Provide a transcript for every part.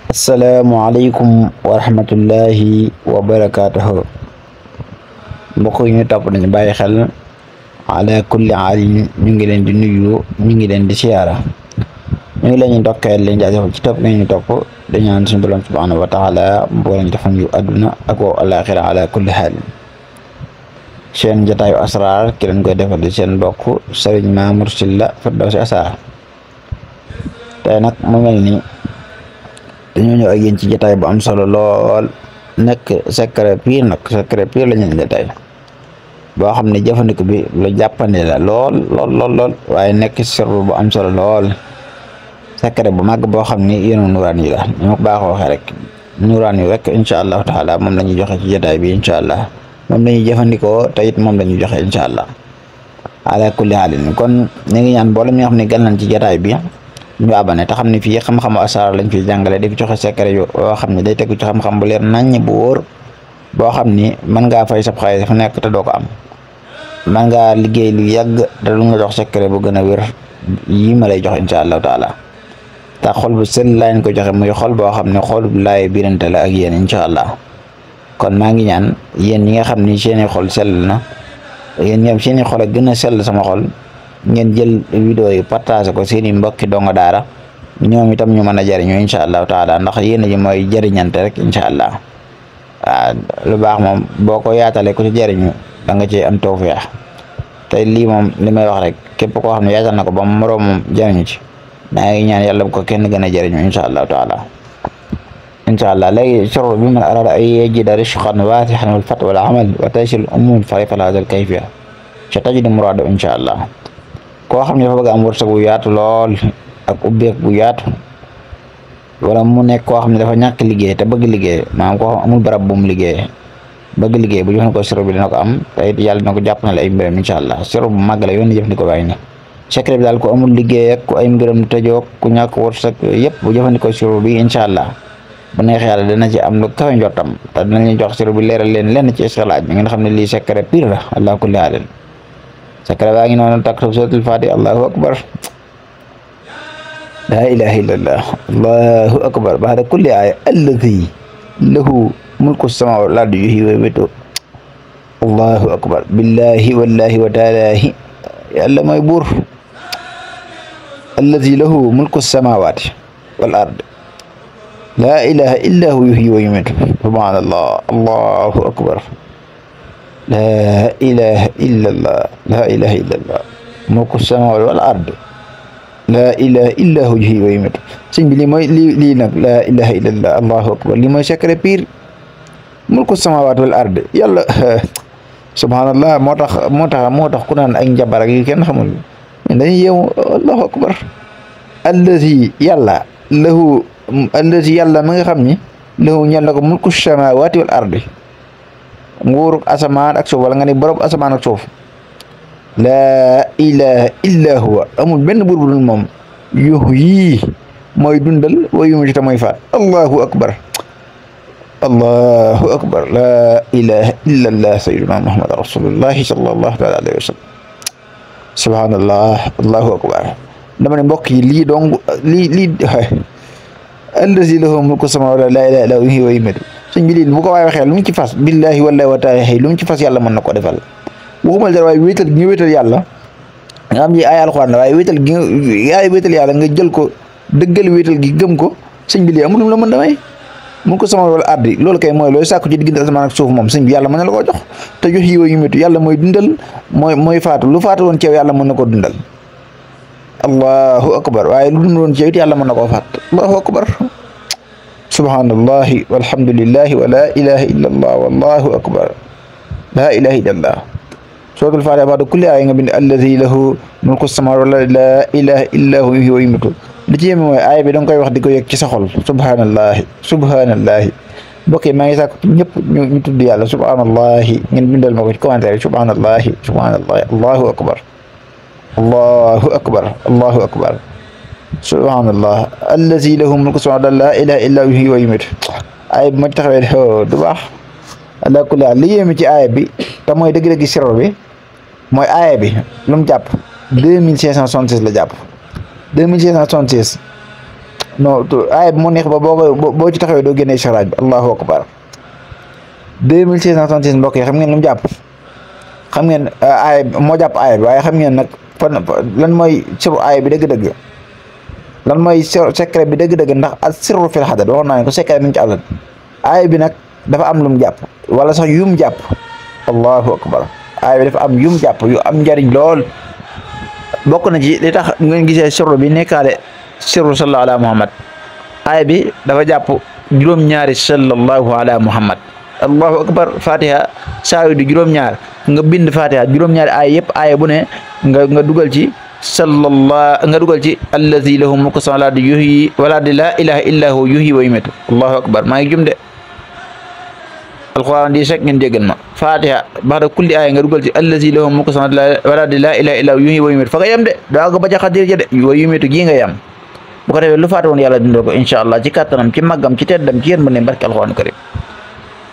Assalamualaikum warahmatullahi wabarakatuh. Mbokk yi ñu topp dañu bàyyi xel ala kulli aalin ñu ngi leen di nuyu, ñu ngi leen di siyaara, ñu ngi leen di ndokkeel leen jaajëfal ci topp ñu topp di ñaan suñu borom subhanahu wa taala mbooloo ñu defal yu àdduna ak alaaxira ala kulli haal. Seen jotaayu asraar ki leen koy defal di seen mbokk Serigne Mamour Sylla Firdawsi Asrar. Tey nag mu mel ni dañoo ñëw ak yéen ci jotaay bu am solo lool, nekk secret pire la ñu indi tey boo xam ne jëfandiku bi lu jàppandi la lool waaye nekk sirru bu am solo lool, secret bu màgg boo xam ni yéen nuraan yi la ñu ma ko baaxoo waxee rek nuraan yi rek incha allahu taala moom la ñuy joxe ci jotaay bi incha allah moom la ñuy jëfandikoo te it moom la ñuy joxe incha allah ala kulli haalin. Kon ñu ngi ñaan mboolem ñi nga xam ne gan nañ ci jotaay bi ñu abonné te xam ne fii xam-xamu asraar lañ fiy jàngale di fi joxe secret yoo xam ne day tegu ci xam-xam bu leer naññ bu wóor boo xam ni mën ngaa fay sab xaalis fu nekk te doo ko am, mën ngaa liggéey lu yàgg te lu nga jox secret bu gën a wér yii ma lay jox incha allahu taala te xol bu sell lañ ko joxe muy xol boo xam ne xol bu laay birante la ak yéen incha allah. kon maa ngi ñaan yéen ñi nga xam ni seeni xol sell na, yéen ñoom seeni xol a gën a sell sama xol, ngeen jël vidéo yi partage ko seeni mbokki donga daara ñoom itam ñu mën a jariñu incha allahu taala, ndax yéen ji mooy jariñante rek incha allah. waaw lu baax moom boo ko yaatalee ku ci jariñu da nga ci am tawfeex te lii moom li may wax rek képp koo xam ne yaatal na ko ba moroom moom jariñu ci maa ngi ñaan yàlla bu ko kenn gën a jariñu incha allahu taala. incha allah léegi sirru bi man arada ay yajida rishqan waasixan wal fat wal amal wa taysil umul farifal hadal kayfiya ca tajid murado incha allah. koo xam ne dafa bëgg am wërsëg bu yaatu lool ak ubbeek bu yaatu, wala mu nekk koo xam ne dafa ñàkk liggéey te bëgg liggéey, maanaam koo xam amul barab bu mu liggéey bëgg liggéey bu jëfandikoo sirru bi dina ko am te it yàlla dina ko jàppale ay mbiram incha allah. Sirru bu màgg la yoon jëfandikoo bàyyi na secret bi daal ku amul liggéey ak ku ay mbiram tëjoo ku ñàkk wërsëg yëpp bu jëfandikoo sirru bi incha allah bu neex yàlla dana ci am lu kawe njortam te dinañu jox sirru bi leeral leen lenn ci istilaaj bi ngeen xam ne lii secret pire la ala kulli haalin. secret baa ngi noonu takk suratul Fatiha allahu akbar la ilaha illallah allahu akbar ba'da kulli aya alladi lahu mulku samawati wal ardi yuhyi wa yumiitu allahu akbar billahi wallahi wa taalahi yàlla mooy buur alladi lahu mulku samawati wal ardi la ilaha illa hu yuhyi wa yumiitu subhanallah allahu akbar la ilaha illallah la ilaha illallah mulku samawati wal ardi la ilaha illa hu yuhyi wa yumiitu. sëñ bi lii mooy lii nag la ilaha illallah allahu akbar lii mooy secret pire mulku samawati wal ardi yàlla subhanallah moo tax ku naan ay njabar ak yi kenn xamul dañuy yeewu allahu akbar allazi yàlla lahu allazi yàlla ma nga xam ni lahu ñal na ko mulku samawati wal ardi nguuruk asamaan ak suuf, wala nga ni borom asamaan ak suuf, laa ilaha illa huwa amul benn buur bu dul moom, yuhyi mooy dundal wa yumiitu mooy faat. allahu akbar laa ilaha illa allah sayyiduna muhammad rasulullahi sallallahu taala alayhi wa sallam. subhanallah allahu akbar. dama ne mbokk yi lii dong lii allazi lahu mulku samawati laa ilaha illa huwa yuhyi wa yumiitu. sëñ bi lii bu ko waay waxee lu mu ci fas billahi wallahi wa taala lu mu ci fas yàlla mën na ko defal. waxumal dara waaye wéetal gi nga wéetal yàlla nga xam ni ay alxuraan la waaye wéetal gi nga wéetal yàlla nga jël ko dëggal wéetal gi gëm ko, sëñ bi lii amul lu la mën damay mun ko sama wala ardi loolu kay mooy looy sàkku ci diggante asamaan ak suuf moom sëñ bi yàlla mën na la koo jox te jox yi yu métti yàlla mooy dundal mooy faatu lu faatu woon ci yow yàlla mën na koo dundal. allahu akbar waaye lu dund woon ci yow it yàlla mën na koo faat. allahu akbar subhanallahi walhamdulillahi wa la ilaha illallah wallahu akbar la ilaha illallah. suratul Fatiha ba'da kulli aaya nga bind allazi lahu mulku samawati wal ardi la ilaha illa hu yuhyi wa yumiitu. li ci yéeme mooy aaya bi da nga koy wax di ko yëg ci sa xol subhanallahi mbokk yi maa ngi sàkk ñëpp ñu tudd yàlla subhanallahi ngeen bindal ma ko ci commentaire yi subhanallahi allahu akbar subhanallah allazi lahu mulku samawati wal ardi la ilaha illa hu yuhyi wa yumiitu. aaya bi ma ci taxawee du baax ala kulli haal. li yéeme ci aaya bi te mooy dëgg-dëgg sirru bi mooy aaya bi lu mu jàpp 2566 la jàpp 2566 non aaya bi moo neex ba boo ci taxawee doo génne istixraaj bi allahu akbar 2666 mbokk yi xam ngeen lu mu jàpp xam ngeen aaya moo jàpp aaya bi waaye xam ngeen nag lan mooy siru aaya bi dëgg-dëgg lan mooy secret bi dëgg-dëgg ndax as sirru fil xadad waxoon naa ne ko secret mi ngi ci àllat aaya bi nag dafa am lu mu jàpp wala sax yum jàpp allahu akbar aaya bi dafa am yum jàpp yu am njariñ lool bokk na ci li tax ngeen gisee sirru bi nekkaale sirru sallallahu ala muhammad aaya bi dafa jàpp juróom-ñaari sallallahu ala muhammad allahu akbar fatiha saa yu di juróom-ñaar nga bind fatiha juróom-ñaari aaya yëpp aaya bu ne nga dugal ci nga dugal ci allazi lahu mulku samawati yuhyi wala di la ilaha illa hu yuhyi wa yumiitu allahu akbar maa ngi jum de alquran di sek ngeen déggal ma fatiha baxda kulli aaya nga dugal ci allazi lahu mulku samawati wala di la ilaha illa hu yuhyi wa yumiitu fa nga yem de daa ko ba ca xadir ja de wa yumiitu gii nga yem bu ko defee lu faate woon yàlla dindal ko incha allah ci kàttanam ci màggam ci teddam ci yéen ba ne barke alquran karim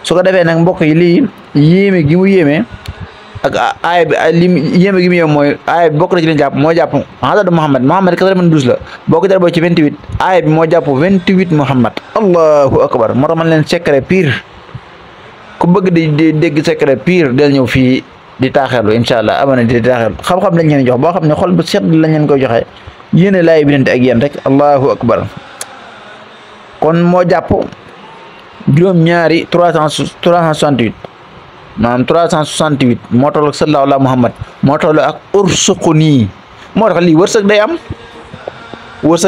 su ko defee nag mbokk yi lii yéeme gi mu yéeme ak aaya bi li yéeme gi mu yéeme mooy aaya bi bokk na ci leen jàpp moo jàpp adadu Muhammad 92 la boo ko darboo ci 28 aaya bi moo jàpp 28 Muhammad allahu akbar moo tax man leen secret pire ku bëgg di dégg secret pire del ñëw fii di taaxeelu incha allah amana di taaxeelu xam-xam lañ leen jox boo xam ne xol bu sedd lañ leen koy joxe yéene laay binante ak yéen rek allahu akbar kon moo jàpp juróom-ñaari 368 maanaam 368 moo toll ak sallallahu ala muhammad moo toll ak ursuquni moo tax lii wërsëg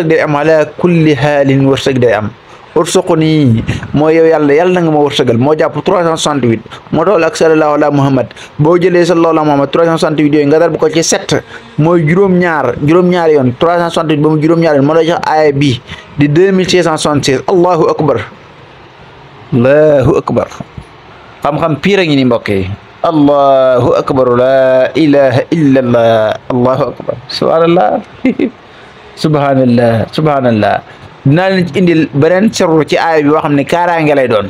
day am ala kulli haalin wërsëg day am ursuquni mooy yow yàlla na nga ma wërsëgal moo jàpp 368 moo toll ak sallallahu ala muhammad boo jëlee sallallahu ala muhammad 368 yooyu nga dar bu ko ci 7 mooy juróom-ñaari yoon 368 ba mu juróom-ñaari yoon moo lay jox aaya bi di 2676 allahu akbar xam-xam piir a ngi ni mbokk yi allahu akbar la ilaha illa allah allahu akbar subhanallah dinaa leen ci indil beneen sirru ci aaya bi boo xam ne kaaraange lay doon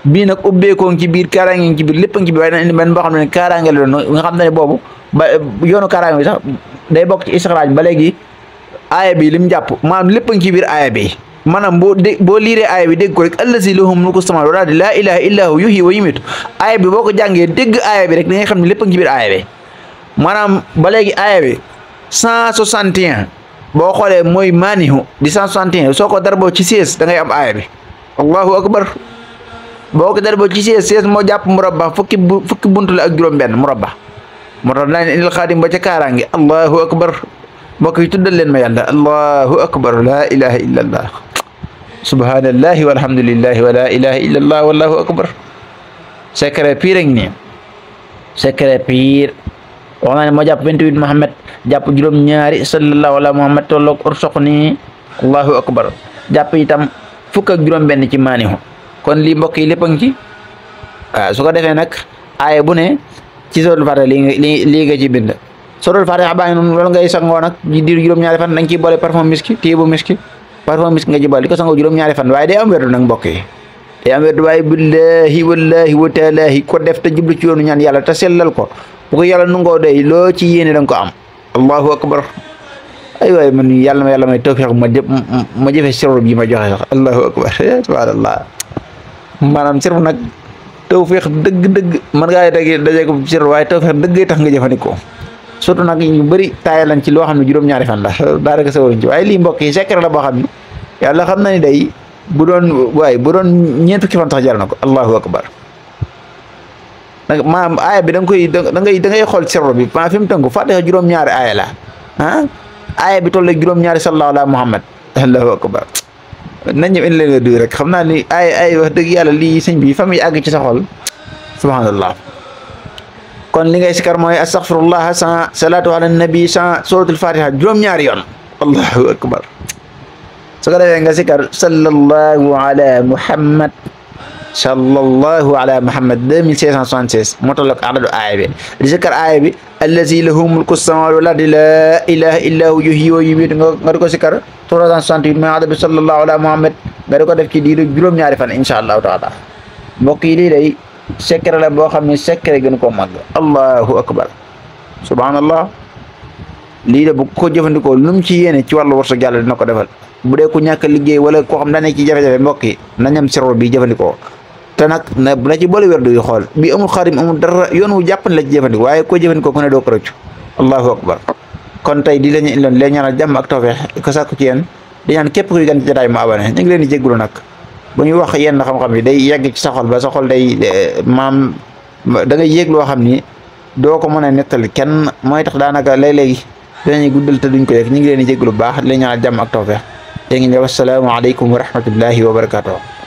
bii nag ubbeekoo ngi ci biir kaaraange ngi ci biir lépp ngi ci biir waaye dina indi beneen boo xam ne kaaraange lay doon nga xam ne boobu ba yoonu kaaraange bi sax day bokk ci istixraaj ba léegi aaya bi lim jàpp maanaam lépp ngi ci biir aaya bi maanaam boo liiree aaya bi dégg ko rek allazi lahu mulku samaawaati wal ardi laa ilaha illa hu yuhyi wa yumiitu aaya bi boo ko jàngee dégg aaya bi rek da ngay xam ne lépp ngi ci biir aaya bi maanaam ba léegi aaya bi 161 boo xoolee mooy maanihu di 161 soo ko darboo ci 16 da ngay am aaya bi allahu akbar boo ko darboo ci 16 moo jàpp murabba fukki buntu la ak juróom-benn murabba moo tax naa leen indil xaadim ba ca kaaraange allahu akbar mbokk yi tuddal leen ma yàlla allahu akbar la ilaha illa allah subhanallahi walhamdulillahi wa la ilaha illa allah wallahu akbar secret pire ngi nii secret pire wax naa ne moo jàpp 28 Muhammad jàpp juróom-ñaari sallallahu ala muhammad tolloog ursuqni allahu akbar jàpp itam fukk ak juróom-benn ci maanihu kon lii mbokk yi lépp a ngi ci waaw su ko defee nag aaya bu ne ci suratul Fatiha lii nga ci bind suratul Fatiha baa ngi noonu loolu ngay sangoo nag diiru juróom-ñaari fan da nga ciy boole parfum miski téebu miski parfum miski nga ci boole di ko sangoo juróom-ñaari fan waaye day am werdu nag mbokk yi day am werdu waaye billahi wallahi wa taalahi ko def te jublu ci yoonu ñaan yàlla te sellal ko bu ko yàlla nungoo day loo ci yéene da nga ko am allahu akbar ay waay man yàlla may tawfiq ma jëfe sirru bi ma joxe sax allahu akbar subhanallah maanaam sirru nag tawfiq dëgg man ngaa dajee ko sirru waaye tawfiq dëgg tax nga jëfandikoo surtout nag ñu bëri taaya lañ ci loo xam ne juróom-ñaari fan la daanaka sawaruñ ci waaye lii mbokk yi secret la boo xam ne yàlla xam na ni day bu doon ñeent fukki fan sax jar na ko allahu akbar nag maanaam aaya bi da ngay xool sirru bi maa fi mu tënku Fatiha juróom-ñaari aaya la aaya bi toll ak juróom-ñaari sallallahu ala muhammad allahu akbar nañ ñëw indi leen nga duy rek xam naa ni ay wax dëgg yàlla lii sëñ bi fa muy àgg ci sa xol subhanallah kon li ngay sikar mooy astaghfirullah salatu ala nabi suratul Fatiha juróom-ñaari yoon allahu akbar su ko defee nga sikar sallallahu ala muhammad 2676 moo toll ak adadu aaya bi di sikar aaya bi allazi lahu mulku samawati wal ardi la ilaha illa hu yuhyi wa yumiitu nga di ko sikar 368 ma adadu sallallahu ala muhammad nga di ko def ci diiru juróom-ñaari fan insha allahu taala mbokk yi lii day secret la boo xam ne secret gën koo màgg allahu akbar subhanallah lii de bu ko jëfandikoo lu mu ci yéene ci wàllu wërsëg yàlla dina ko defal bu dee ku ñàkk liggéey wala koo xam daa nekk ci jafe-jafe mbokk yi na ñam sirru bi jëfandikoo te nag na ci boole werdu yu xool bi amul xaarim amul dara yoon wu jàppan la ci jëfandikoo waaye koo jëfandikoo ku ne doo ko rëccu allahu akbar kon tey di lañu indoon leen ñaanal jàmm ak tawfeex ko sàkku ci yéen di ñaan képp kuy gan ci jotaay mu abonné ñu ngi leen di jégalu nag bu ñuy wax yenn xam-xam yi day yegg ci sa xol ba sa xol day maam da ngay yéeg loo xam ni doo ko mën a nettali kenn mooy tax daanaka léeg-léegi dinañu guddal te duñ ko def ñu ngi leen di jégalu bu baax di leen ñaanal jàmm ak tawfeex te ngi ne wassalaamu aleykum wa rahmatullahi wa barakatuh